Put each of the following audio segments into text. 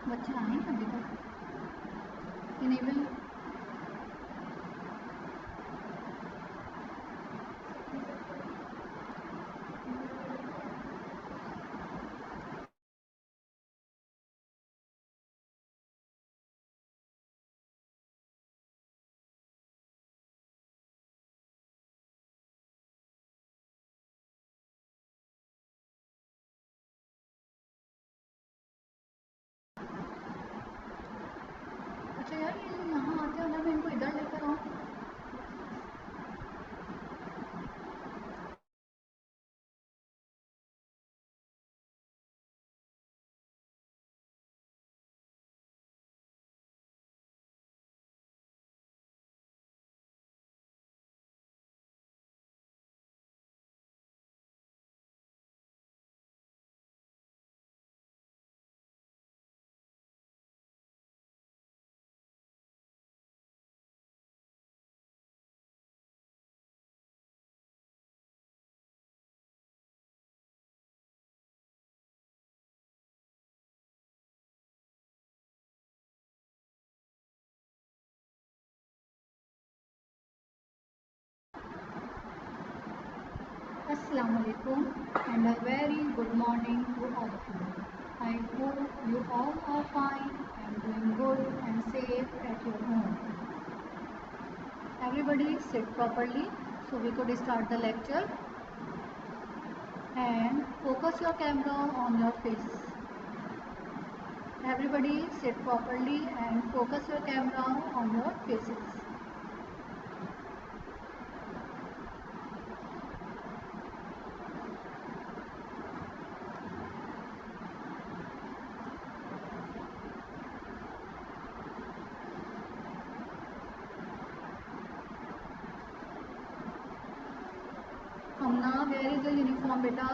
बच्चे आए हैं अभी तक। इनेबल अच्छा यार, ये जो यहाँ आते हो ना, मैं इनको इधर लेकर आऊँ? Assalamu alaikum and a very good morning to all of you. I hope you all are fine and doing good and safe at your home. Everybody sit properly so we could start the lecture, and focus your camera on your face. Everybody sit properly and focus your camera on your faces. Hamna, where is the uniform, beta?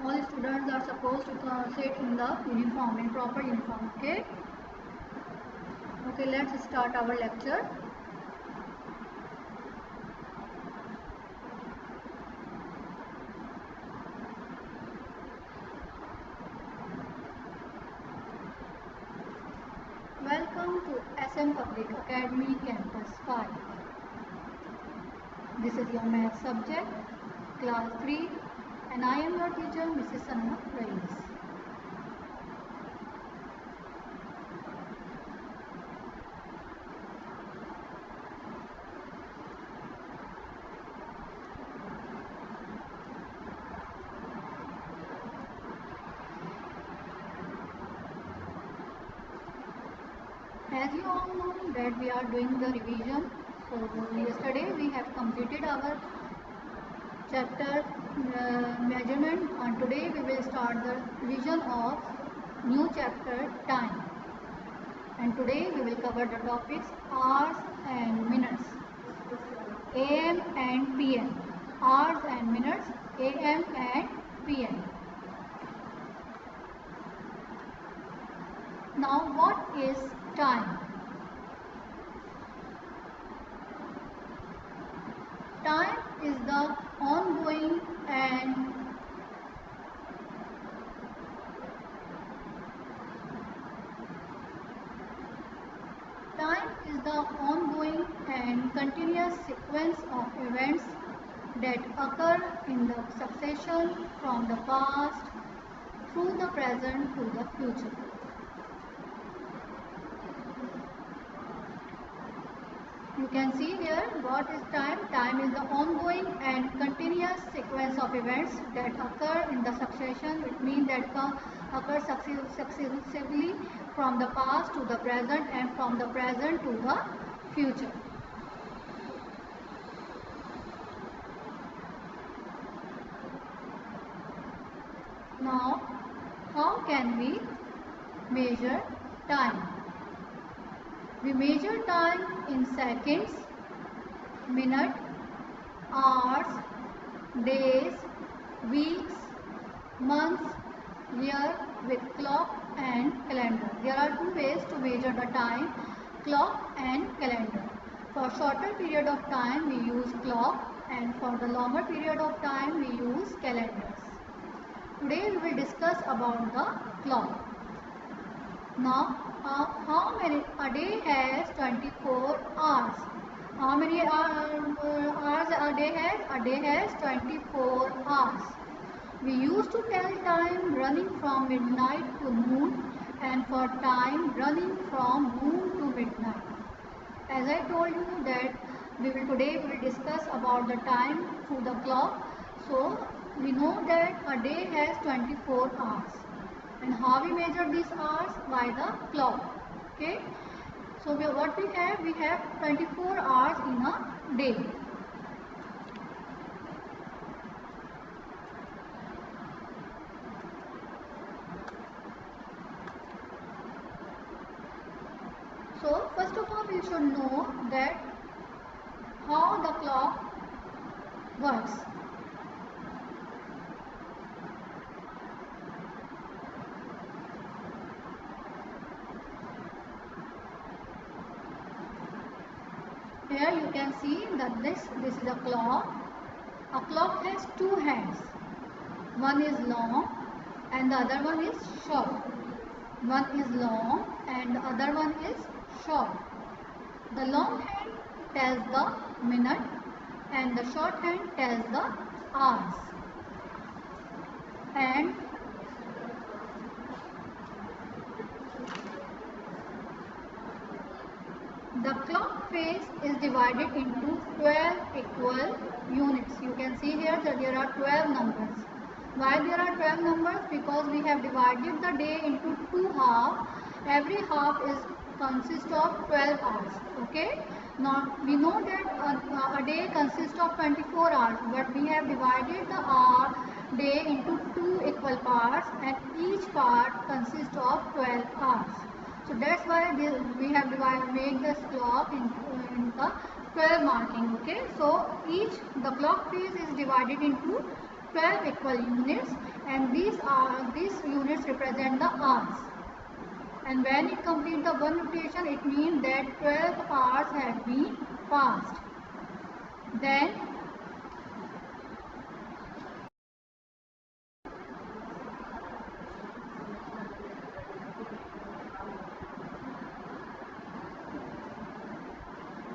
All students are supposed to sit in the uniform, in proper uniform, okay? Okay, let's start our lecture. Welcome to SM Public Academy Campus 5. This is your math subject, class 3, and I am your teacher, Mrs. Sanma Rais. As you all know that we are doing the revision. So yesterday we have completed our chapter measurement, and today we will start the revision of new chapter time. And today we will cover the topics hours and minutes, AM and PM, hours and minutes, AM and PM. Now what is time? Time is the ongoing and continuous sequence of events that occur in the succession from the past through the present to the future. You can see here what is time. Time is the ongoing and continuous sequence of events that occur in the succession. It means that occur successively from the past to the present and from the present to the future. Now, how can we measure time? We measure time in seconds, minutes, hours, days, weeks, months, year with clock and calendar. There are two ways to measure the time, clock and calendar. For shorter period of time we use clock, and for the longer period of time we use calendars. Today we will discuss about the clock. Now, how many a day has 24 hours? How many hours a day has? A day has 24 hours. We used to tell time running from midnight to noon and for time running from noon to midnight. As I told you that today we will discuss about the time through the clock. So we know that a day has 24 hours. And how we measure these hours? By the clock. Okay. So what we have? We have 24 hours in a day. So first of all we should know that how the clock works. Here you can see that this is a clock. A clock has two hands. One is long and the other one is short. One is long and the other one is short. The long hand tells the minute and the short hand tells the hours. And the clock face is divided into 12 equal units. You can see here that there are 12 numbers. Why there are 12 numbers? Because we have divided the day into two halves. Every half consists of 12 hours. Okay. Now we know that a day consists of 24 hours, but we have divided the day into two equal parts, and each part consists of 12 hours. So that's why we have made this clock in the 12 marking. Okay. So the clock face is divided into 12 equal units, and these units represent the hours. And when it completes the one rotation, it means that 12 hours have been passed. Then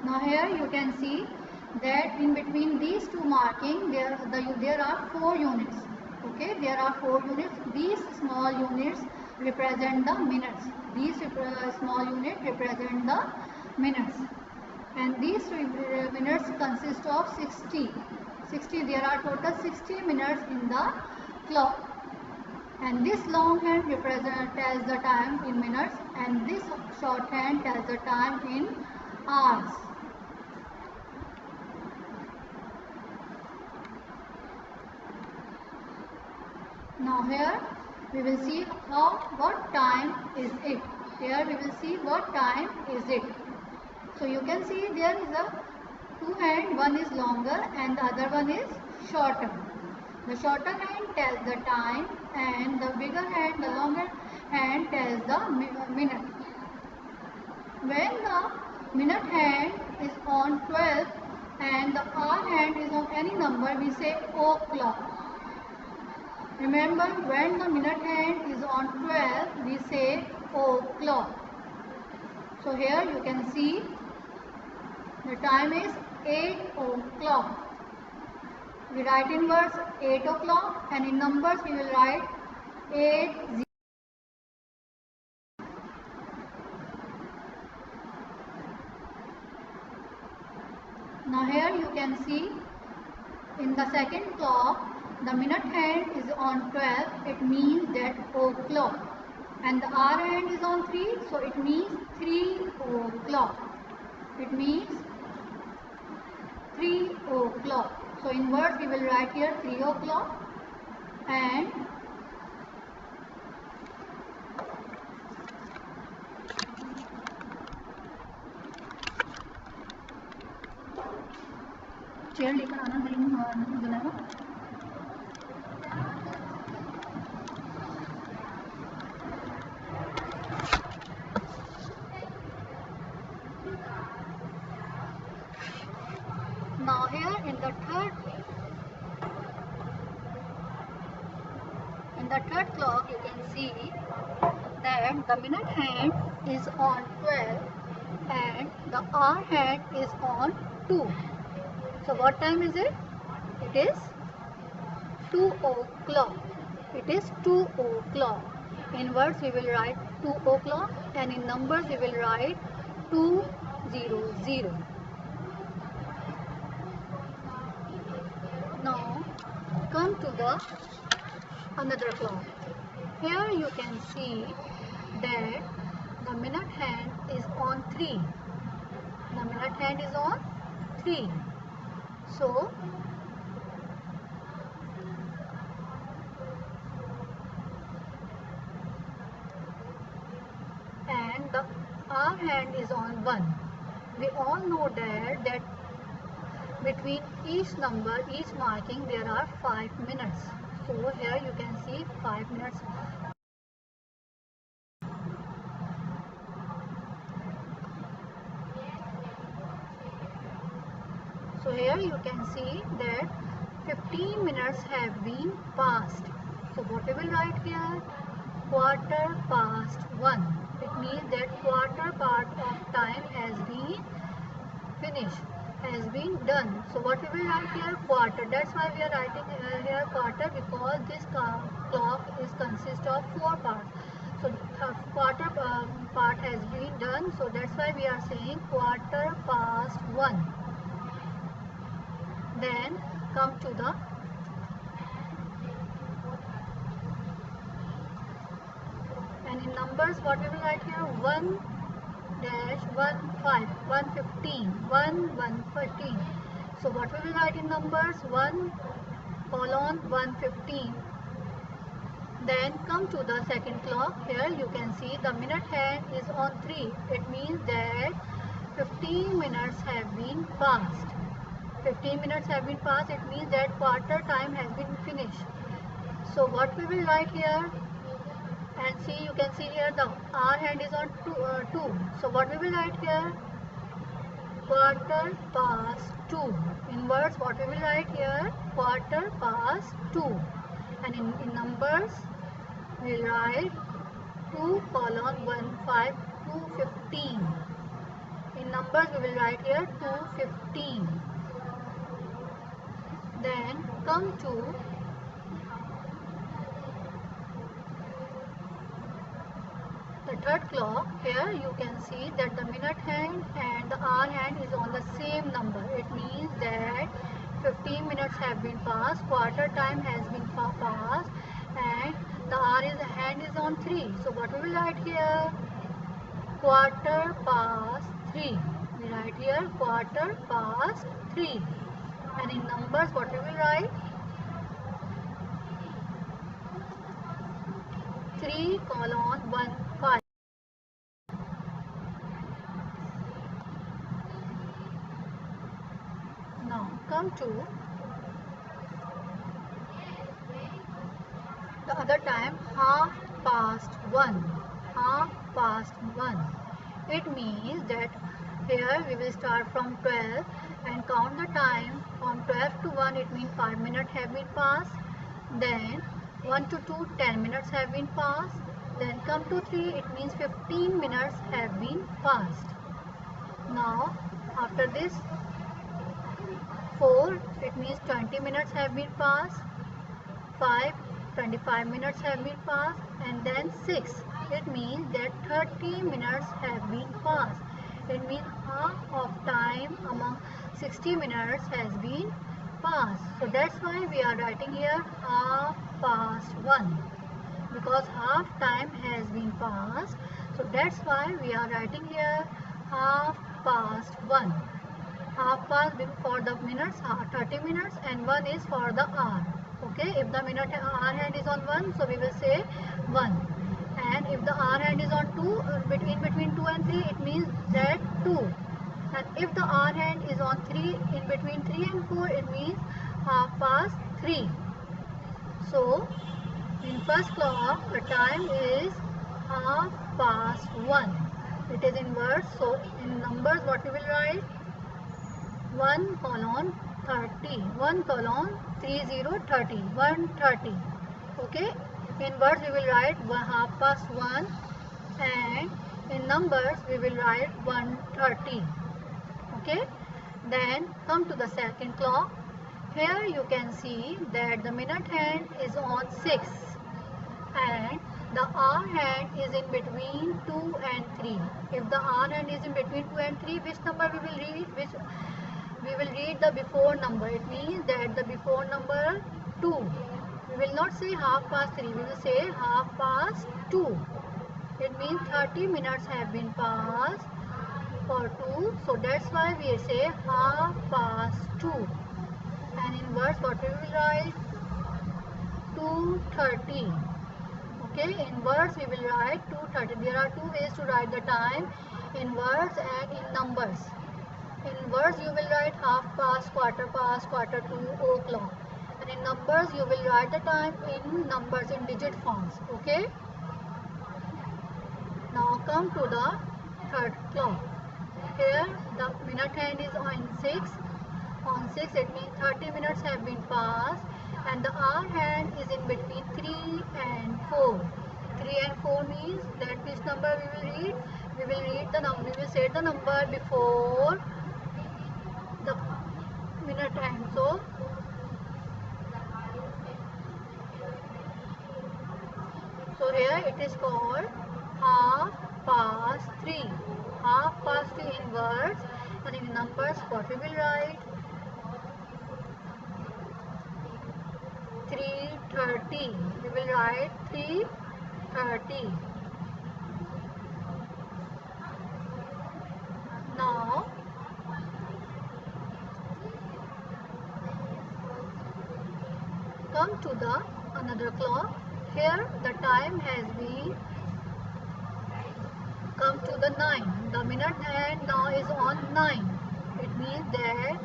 now here you can see that in between these two markings there are 4 units. Okay, there are 4 units. These small units represent the minutes. These small units represent the minutes, and these minutes consist of 60. There are total 60 minutes in the clock. And this long hand tells the time in minutes, and this short hand tells the time in hours. Now here we will see what time is it. Here we will see what time is it. So you can see there is a two hand, one is longer and the other one is shorter. The shorter hand tells the time and the bigger hand, the longer hand tells the minute. When the minute hand is on 12 and the hour hand is on any number, we say o'clock. Remember, when the minute hand is on 12, we say o'clock. So here you can see the time is 8 o'clock. We write in words 8 o'clock, and in numbers we will write 8. Now here you can see in the second clock, the minute hand is on 12, it means that o'clock. And the hour hand is on 3, so it means 3 o'clock. It means 3 o'clock. So in words we will write here 3 o'clock and chair लेकर आना दुल्हा को. Now here in the third clock you can see that the minute hand is on 12 and the hour hand is on 2. So what time is it? It is 2 o'clock. It is 2 o'clock. In words we will write 2 o'clock and in numbers we will write 200. Now come to the another clock. Here you can see that the minute hand is on 3. The minute hand is on 3. So and the hour hand is on 1. We all know that between each number, each marking, there are 5 minutes. So here you can see 5 minutes. So here you can see that 15 minutes have been passed. So what we will write here? Quarter past 1. It means that quarter part of time has been finished, has been done. So what we will write here? Quarter. That's why we are writing here quarter, because this clock is consist of 4 parts. So quarter part has been done. So that's why we are saying quarter past 1. Then come to the and in numbers what we will write here? 1 dash 1 5 1 15 1 1 14. So what we will write in numbers? 1 colon 1 15. Then come to the second clock. Here you can see the minute hand is on 3. It means that 15 minutes have been passed. 15 minutes have been passed. It means that quarter time has been finished. So what we will write here? And see, you can see here the hour hand is on 2. So what we will write here? Quarter past 2. In words what we will write here? Quarter past 2. And in numbers we will write 2 colon 1 5 215. In numbers we will write here 215. Then come to the third clock. Here you can see that the minute hand and the hour hand is on the same number. It means that 15 minutes have been passed, quarter time has been passed, and the hand is on 3. So what we will write here? Quarter past 3. We write here quarter past 3. And in numbers what we will write? 3 colon 1 5. Now come to the other time, half past 1. Half past 1. It means that here we will start from 12 and count the time from 12 to 1. It means 5 minutes have been passed. Then 1 to 2, 10 minutes have been passed. Then come to 3, it means 15 minutes have been passed. Now after this 4, it means 20 minutes have been passed. 5, 25 minutes have been passed. And then 6, it means that 30 minutes have been passed. It means half of time among 60 minutes has been passed. So that's why we are writing here half past 1, because half time has been passed. So that's why we are writing here half past 1. Half past for the minutes, 30 minutes, and 1 is for the hour. Okay, if the minute hour hand is on 1, so we will say 1. And if the hour hand is on 2, between 2 and 3, it means that 2. And if the hour hand is on 3, in between 3 and 4, it means half past 3. So in first clock the time is half past 1. It is in words. So in numbers what we will write? 1 colon 30. 1 colon 30 30 1:30. Okay. In words we will write 1:30 and in numbers we will write 1:30. Okay. Then come to the second clock. Here you can see that the minute hand is on 6 and the hour hand is in between 2 and 3. If the hour hand is in between 2 and 3, which number we will read? We will read the before number. It means that the before number 2. We will not say 3:30. We will say 2:30. It means 30 minutes have been passed for 2. So that's why we say 2:30. And in words what we will write? 2:30. Okay, in words we will write 2:30. There are two ways to write the time, in words and in numbers. In words you will write 1/2, 1/4, 1/4 o'clock. And in numbers you will write the time in numbers, in digit forms. Okay. Now come to the third clock. Here the minute hand is on 6. On 6 it means 30 minutes have been passed and the hour hand is in between 3 and 4. 3 and 4 means that which number we will read? We will read the number, we will say the number before the minute hand. So here it is called 3:30. 3:30 in words and in numbers what we will write? 3:30. We will write 3:30. Now come to the another clock. Here the time has been come to the 9. The minute hand now is on 9. It means that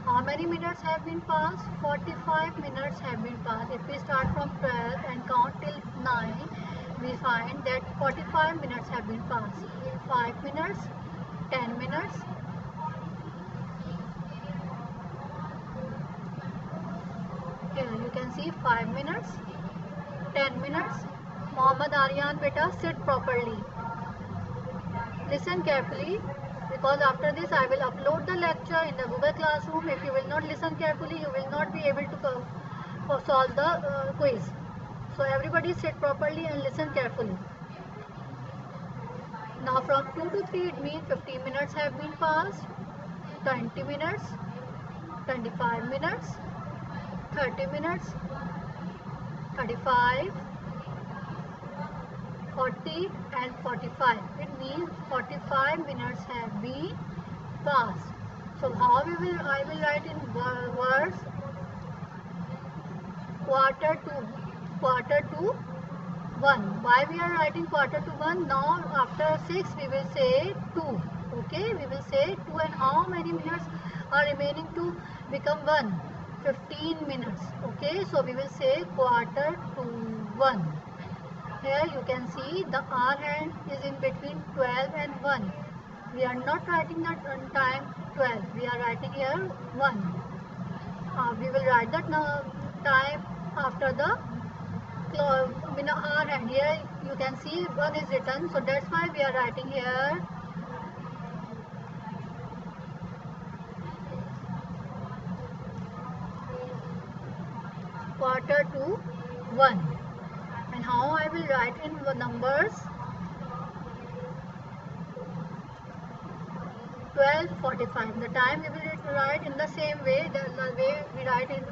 how many minutes have been passed? 45 minutes have been passed. If we start from 12 and count till 9, we find that 45 minutes have been passed. 5 minutes, 10 minutes. Here you can see 5 minutes, 10 minutes. Mohammad Aryan beta, sit properly. Listen carefully because after this I will upload the lecture in the Google Classroom. If you will not listen carefully, you will not be able to solve the quiz. So everybody sit properly and listen carefully. Now from 2 to 3 it means 15 minutes have been passed, 20 minutes, 25 minutes, 30 minutes, 35, 40 and 45. It means 45 minutes have been passed. So how I will write in words? Quarter to 1. Why we are writing quarter to 1? Now after 6 we will say 2. Okay, we will say 2 and how many minutes are remaining to become 1? 15 minutes. Okay, so we will say quarter to 1. Here you can see the hour hand is in between 12 and 1. We are not writing the time 12. We are writing here 1. We will write the time after the hour hand. Here you can see 1 is written. So that's why we are writing here quarter to 1. And how I will write in the numbers? 12:45. The time we will write in the same way, the way we write in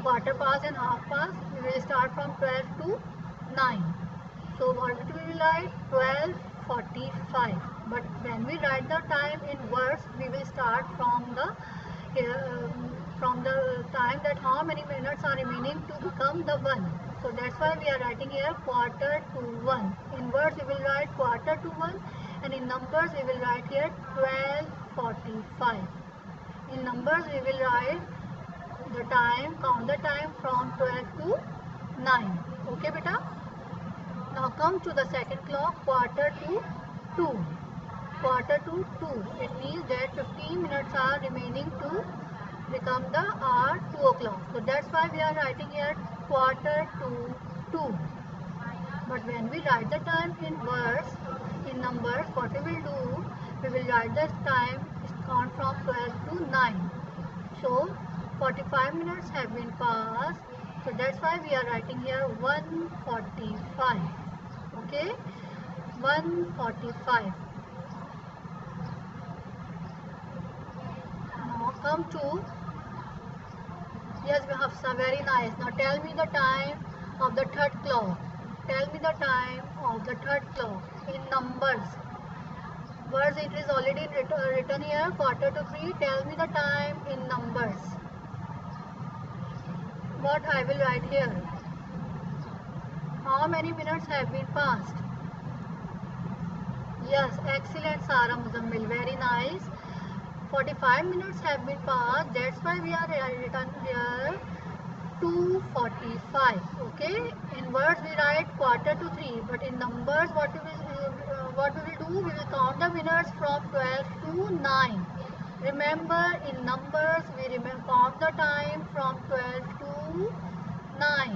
quarter past and half past. We will start from 12 to 9. So what we will write? 12:45. But when we write the time in words, we will start from the time that how many minutes are remaining to become the 1. So that's why we are writing here quarter to 1. In words we will write quarter to 1 and in numbers we will write here 12:45. In numbers we will write the time, count the time from 12 to 9. Okay beta? Now come to the second clock, quarter to 2. Quarter to 2. It means that 15 minutes are remaining to become the hour 2 o'clock. So that's why we are writing here quarter to 2. But when we write the time in words, in numbers, what we will do, we will write the time count from 12 to 9. So 45 minutes have been passed. So that's why we are writing here 1:45. Okay, 1:45. Now come to, yes, we have some very nice. Now tell me the time of the third clock. Tell me the time of the third clock in numbers. Words it is already written here, quarter to 3. Tell me the time in numbers. What I will write here? How many minutes have been passed? Yes, excellent Sara Muzammil, very nice. 45 minutes have been passed, that's why we are written here 2:45. Okay, in words we write quarter to 3, but in numbers what we will do, we will count the minutes from 12 to 9. Remember, in numbers we count the time from 12 to 9.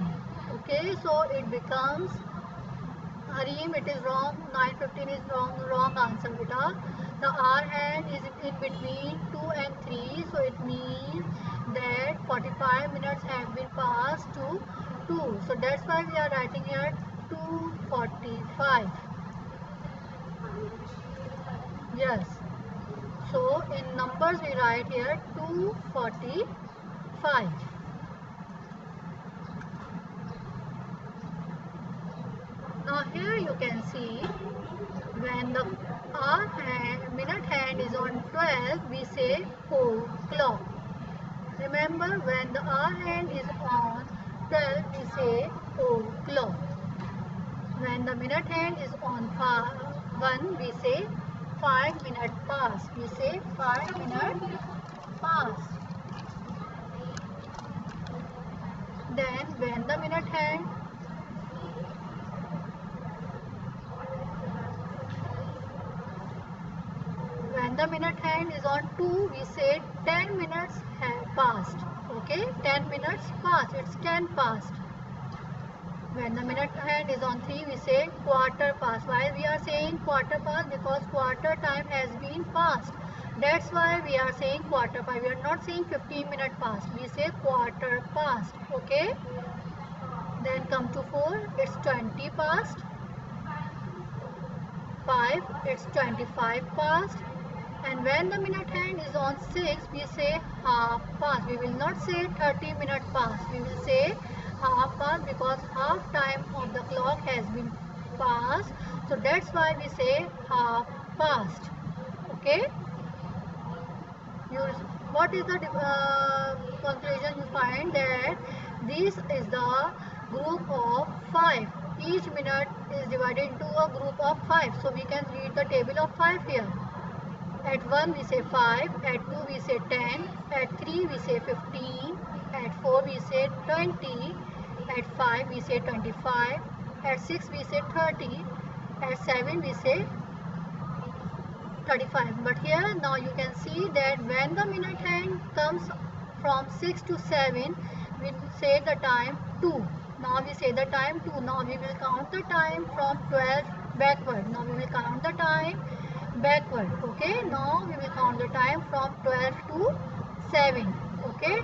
Okay, so it becomes, Harim, it is wrong. 9:15 is wrong answer, beta. The hour hand is in between 2 and 3, so it means that 45 minutes have been passed to 2. So that's why we are writing here 2:45. Yes. So in numbers we write here 2:45. Now here you can see, when the hour hand, minute hand is on 12, we say o'clock. Remember, when the hour hand is on 12, we say o'clock. When the minute hand is on 1, we say 5 minutes past. We say 5 minutes past. Then when the minute hand is on 2, we say 10 minutes have passed. Okay, 10 minutes passed. It's 10 past. When the minute hand is on 3, we say quarter past. Why we are saying quarter past? Because quarter time has been passed. That's why we are saying quarter past. We are not saying 15 minutes past. We say quarter past. Okay. Then come to 4. It's 20 past. 5. It's 25 past. And when the minute hand is on 6, we say half past. We will not say 30 minutes past. We will say half past, because half time of the clock has been passed. So that's why we say half past. Okay. What is the conclusion? You find that this is the group of 5. Each minute is divided into a group of 5. So we can read the table of 5 here. At 1 we say 5, at 2 we say 10, at 3 we say 15, at 4 we say 20, at 5 we say 25, at 6 we say 30, at 7 we say 35. But here now you can see that when the minute hand comes from 6 to 7, we say the time 2. Now we say the time 2. Now we will count the time from 12 backward. Now we will count the time backward. Okay, now we will count the time from 12 to 7. Okay,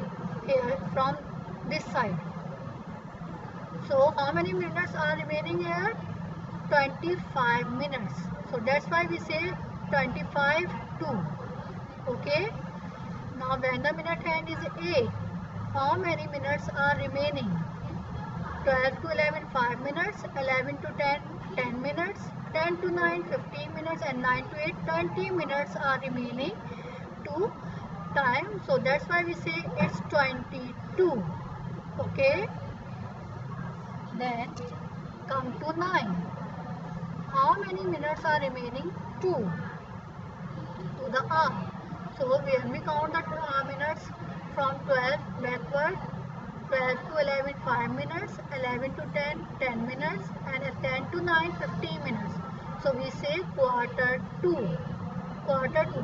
here from this side. So how many minutes are remaining here? 25 minutes. So that's why we say 25 2. Okay, now when the minute hand is 8, how many minutes are remaining? 12 to 11 5 minutes, 11 to 10 10 minutes, 10 to 9 15 minutes, and 9 to 8 20 minutes are remaining to time. So that's why we say it's 22. Okay, then come to 9. How many minutes are remaining? 2 to the hour. So when we count the minutes from 12 backward, 12 to 11 5 minutes, 11 to 10 10 minutes, and 10 to 9 15 minutes. So we say quarter to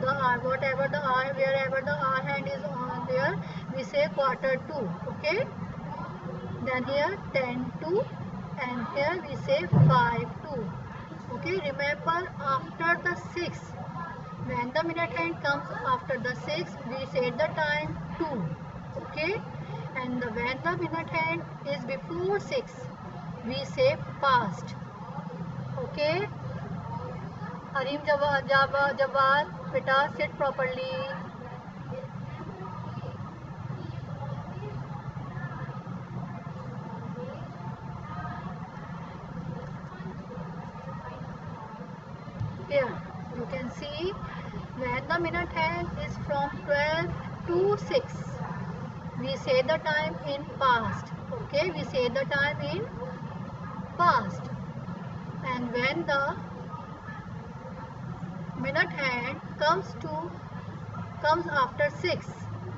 the hour, whatever the hour, wherever the hour hand is on here we say quarter to, okay. Then here 10 to, and here we say 5 to, okay. Remember, after the 6, when the minute hand comes after the 6, we say the time 2, okay. And when the minute hand is before 6, we say past, okay. Arim Jawad, beta, sit properly. Here you can see, when the minute hand is from 12 to 6, we say the time in past, okay. We say the time in past. And when the minute hand comes after 6,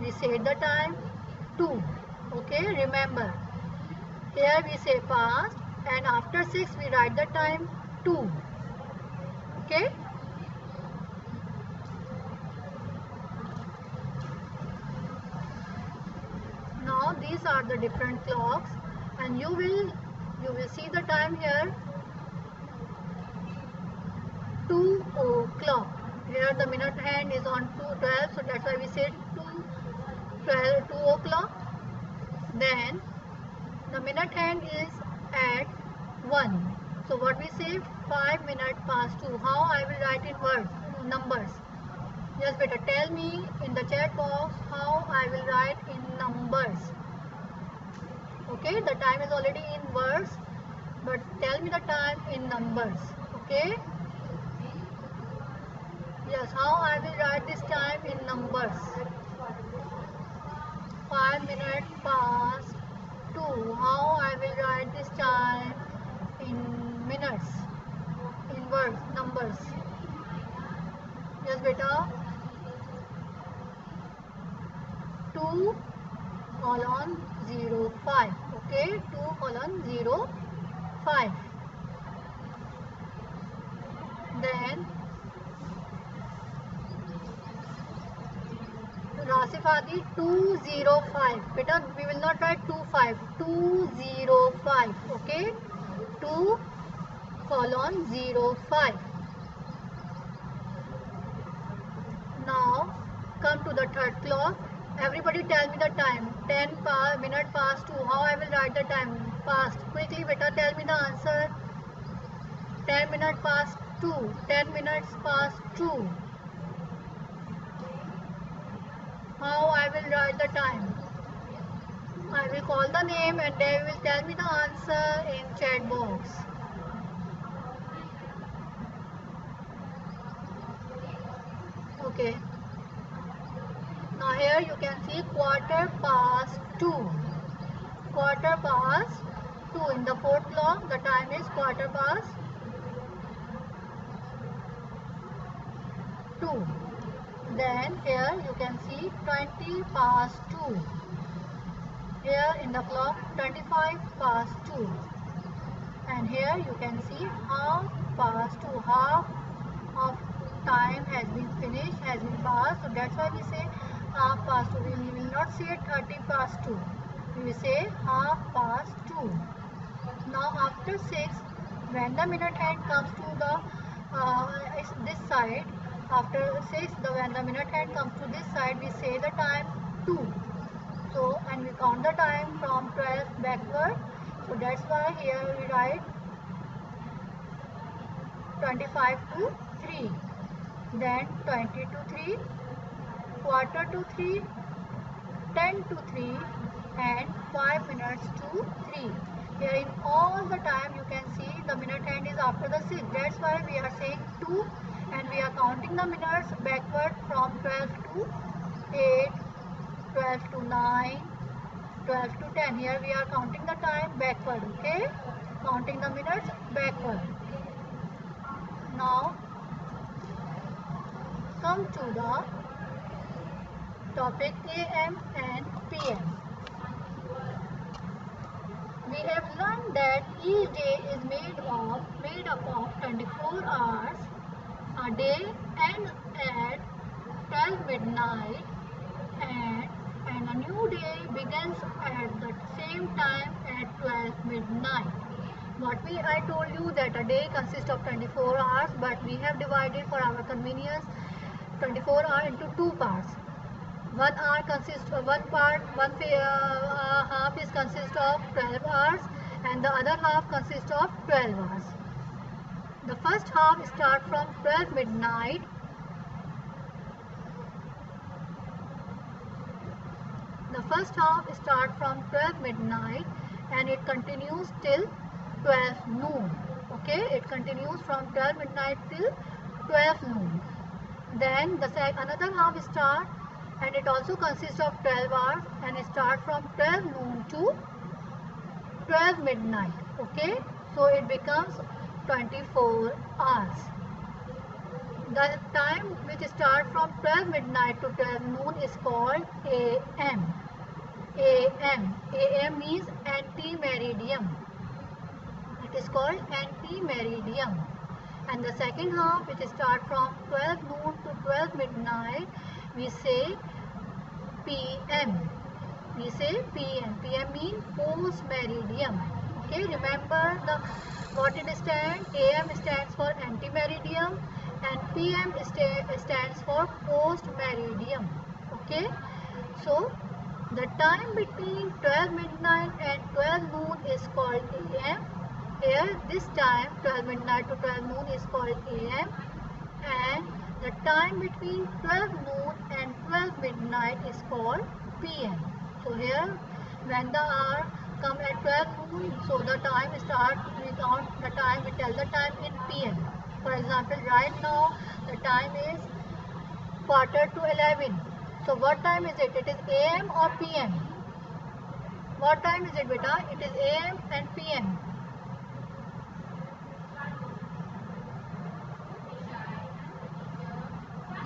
we say the time 2, okay. Remember, here we say past, and after 6 we write the time 2, okay. Now these are the different clocks, and you will see the time here 2 o'clock. Here the minute hand is on 12, so that's why we say 2 o'clock. Then the minute hand is at 1, so what we say, 5 minutes past 2. How I will write in words, numbers? Yes beta, tell me in the chat box how I will write in numbers. Okay, the time is already in words, but tell me the time in numbers, okay. Yes, how I will write this time in numbers? 5 minutes past 2. How I will write this time in minutes, in words, numbers? Yes beta. 2:05, okay. 2:05. Then Rasif Adi, 2:05. Beta, we will not write 25. 2:05, okay. 2:05. Now come to the third clock. Everybody tell me the time. 10 minutes past 2. How I will write the time? Past. Quickly beta, tell me the answer. 10 minutes past 2. 10 minutes past 2. How I will write the time? I will call the name and they will tell me the answer in chat box. Okay. Now here you can see quarter past 2. Quarter past 2. In the fourth clock, the time is quarter past 2. Then here you can see 20 past 2. Here in the clock 25 past 2. And here you can see half past 2. Half of time has been finished, has been passed. So that's why we say half past 2. We will not say 30 past 2. We will say half past 2. Now after 6, when the minute hand comes to the this side, after 6, when the minute hand comes to this side, we say the time 2. So, and we count the time from 12 backward. So that's why here we write 25 to 3. Then 20 to 3, quarter to 3, 10 to 3, and 5 minutes to 3. Here in all the time you can see the minute hand is after the 6. That's why we are saying 2, and we are counting the minutes backward from 12 to 8, 12 to 9, 12 to 10. Here we are counting the time backward, okay? Counting the minutes backward. Now come to the topic AM and PM. We have learned that each day is made up of 24 hours. A day ends at 12 midnight and new day begins at the same time at 12 midnight. I told you that a day consists of 24 hours, but we have divided for our convenience 24 hours into two parts. One half is consist of 12 hours and the other half consists of 12 hours. The first half starts from 12 midnight and it continues till 12 noon. Okay, it continues from 12 midnight till 12 noon. Then another half starts and it also consists of 12 hours and it starts from 12 noon to 12 midnight. Okay, so it becomes 24 hours. The time which starts from 12 midnight to 12 noon is called AM. AM means anti-meridium. It is called anti-meridium. And the second half, which starts from 12 noon to 12 midnight, we say PM. PM means post-meridium. Okay, remember what it stands. AM stands for anti-meridium and PM stands for post-meridium. Okay, so the time between 12 midnight and 12 noon is called AM. Here, this time 12 midnight to 12 noon is called AM, and the time between 12 noon and 12 midnight is called PM. So here, when the hour come at 12 noon, so the time starts, we count the time, we tell the time in PM. For example, right now the time is 11:45. So what time is it? It is AM or PM? What time is it, beta? It is AM and PM.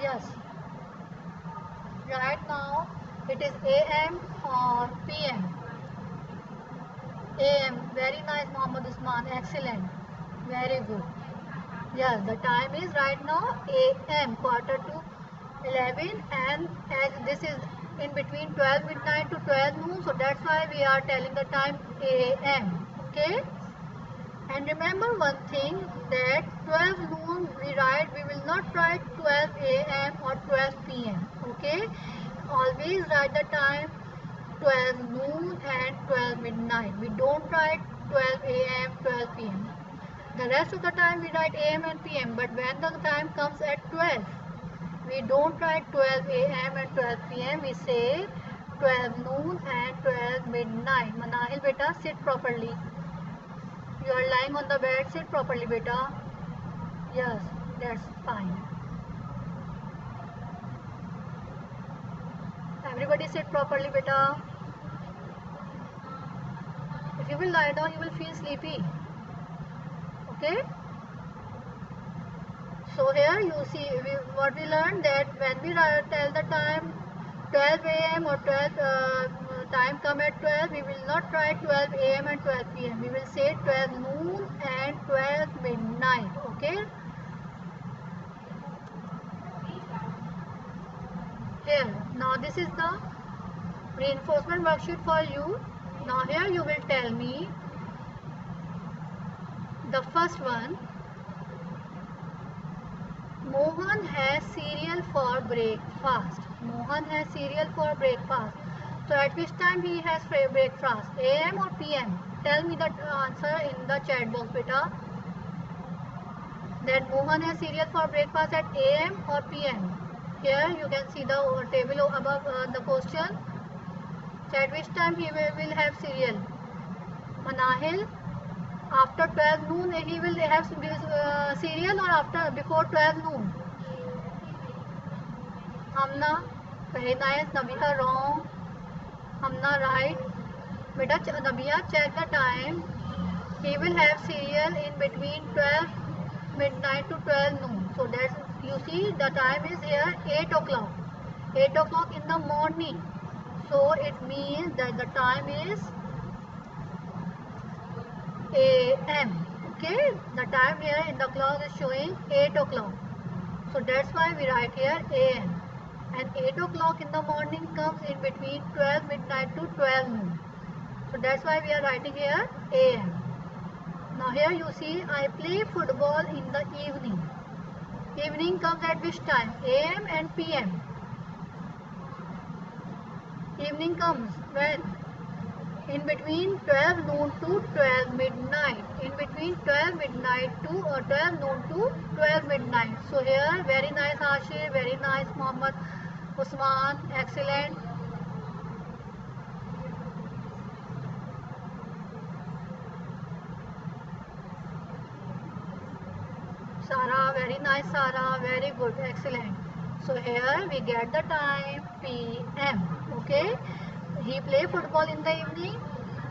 Yes. Right now it is AM or PM. AM. Very nice, Muhammad Usman. Excellent. Very good. Yes, the time is right now AM, 11:45, and as this is in between 12 midnight to 12 noon, so that's why we are telling the time AM. Okay. And remember one thing, that 12 noon we will not write 12 AM or 12 PM. Okay, always write the time 12 noon and 12 midnight. We don't write 12 AM, 12 PM. The rest of the time we write AM and PM, but when the time comes at 12, we don't write 12 AM and 12 PM. We say 12 noon and 12 midnight. Manahil beta, sit properly. You are lying on the bed, sit properly beta. Yes, that's fine. Everybody sit properly beta. If you will lie down, you will feel sleepy. Okay? So here you see what we learned, that when we tell the time 12 AM or 12 time come at 12, we will not write 12 AM and 12 PM. We will say 12 noon and 12 midnight. Okay. Here, now this is the reinforcement worksheet for you. Now here you will tell me the first one. Mohan has cereal for breakfast. Mohan has cereal for breakfast. So at which time he has breakfast? AM or PM? Tell me the answer in the chat box beta. That Mohan has cereal for breakfast at AM or PM? Here you can see the table above the question. So at which time he will have cereal? Manahil, after 12 noon he will have cereal, or before 12 noon? Hamna, very nice. Nabita, wrong. Hamna, right. Beta, Nabia, check the time. He will have cereal in between 12 midnight to 12 noon. So that's, you see the time is here 8 o'clock. 8 o'clock in the morning. So it means that the time is AM. Okay, the time here in the clock is showing 8 o'clock. So that's why we write here AM. and 8 o'clock in the morning comes in between 12 midnight to 12 noon. So that's why we are writing here AM. Now here you see I play football in the evening. Evening comes at which time? AM and PM. Evening comes when? In between 12 noon to 12 midnight. In between 12 midnight to 12 noon to 12 midnight. So here very nice Ashir, very nice Muhammad Usman, excellent. Sarah, very nice Sarah, very good, excellent. So here we get the time PM, okay. He play football in the evening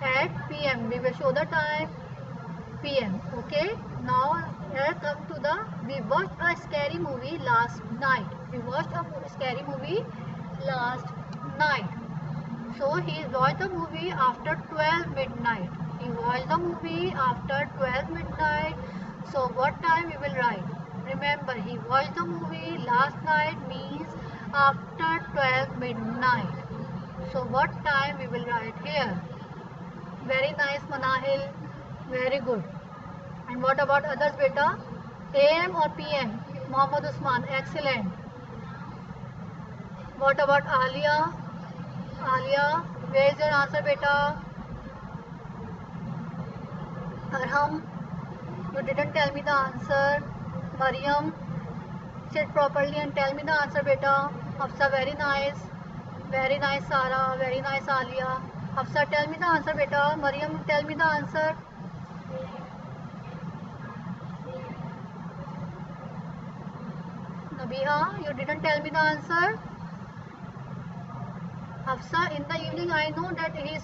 at PM. We will show the time PM, okay. Now here come to the, we watched a scary movie last night. We watched a scary movie last night. So he watched the movie after 12 midnight. He watched the movie after 12 midnight. So what time we will write? Remember, he watched the movie last night means after 12 midnight. So what time we will write here? Very nice Manahil. Very good. And what about others beta? AM or PM? Muhammad Usman. Excellent. What about Alia? Alia, where is your answer beta? Arham, you didn't tell me the answer. Mariam, sit properly and tell me the answer beta. Hafsa, very nice. Very nice Sarah, very nice Alia. Hafsa, tell me the answer beta. Mariam, tell me the answer. Nabiha, you didn't tell me the answer. Hafsa, in the evening I know that he is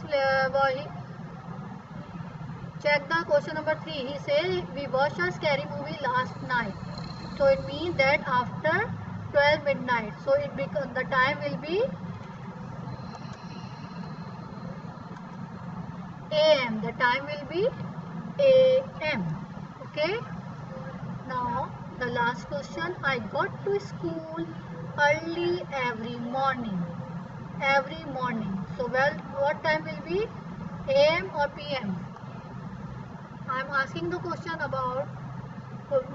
check the question number 3. He said we watched a scary movie last night. So it means that after 12 midnight. So it becomes, the time will be AM. The time will be AM. Okay. Now the last question. I got to school early every morning. Every morning. So well, what time will be? AM or PM? I am asking the question about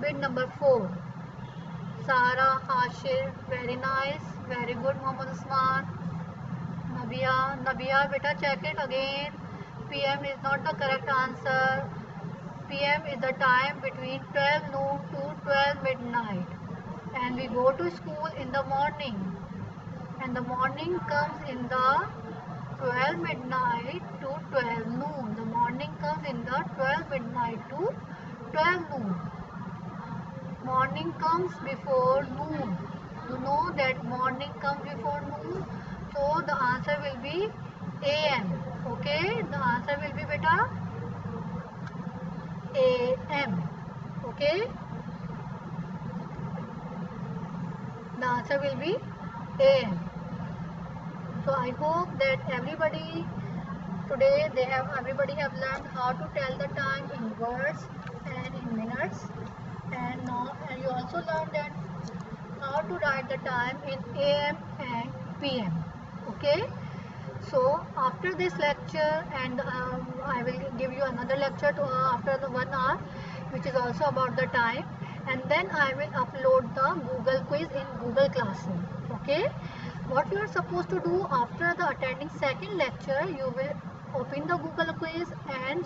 bit number 4. Sarah, Hashir, very nice, very good. Muhammad Usman, Nabia, beta check it again. PM is not the correct answer. PM is the time between 12 noon to 12 midnight. And we go to school in the morning. And the morning comes in the 12 midnight to 12 noon. The morning comes in the 12 midnight to 12 noon. Morning comes before noon. You know that morning comes before noon. So the answer will be AM. Okay, the answer will be beta AM. Okay, the answer will be AM. So I hope that everybody today everybody have learned how to tell the time in words and in minutes, and now and you also learned that how to write the time in AM and PM. Okay, so after this lecture, and I will give you another lecture after the 1 hour, which is also about the time, and then I will upload the Google quiz in Google Classroom. Okay, what you are supposed to do after the attending second lecture, you will open the Google quiz and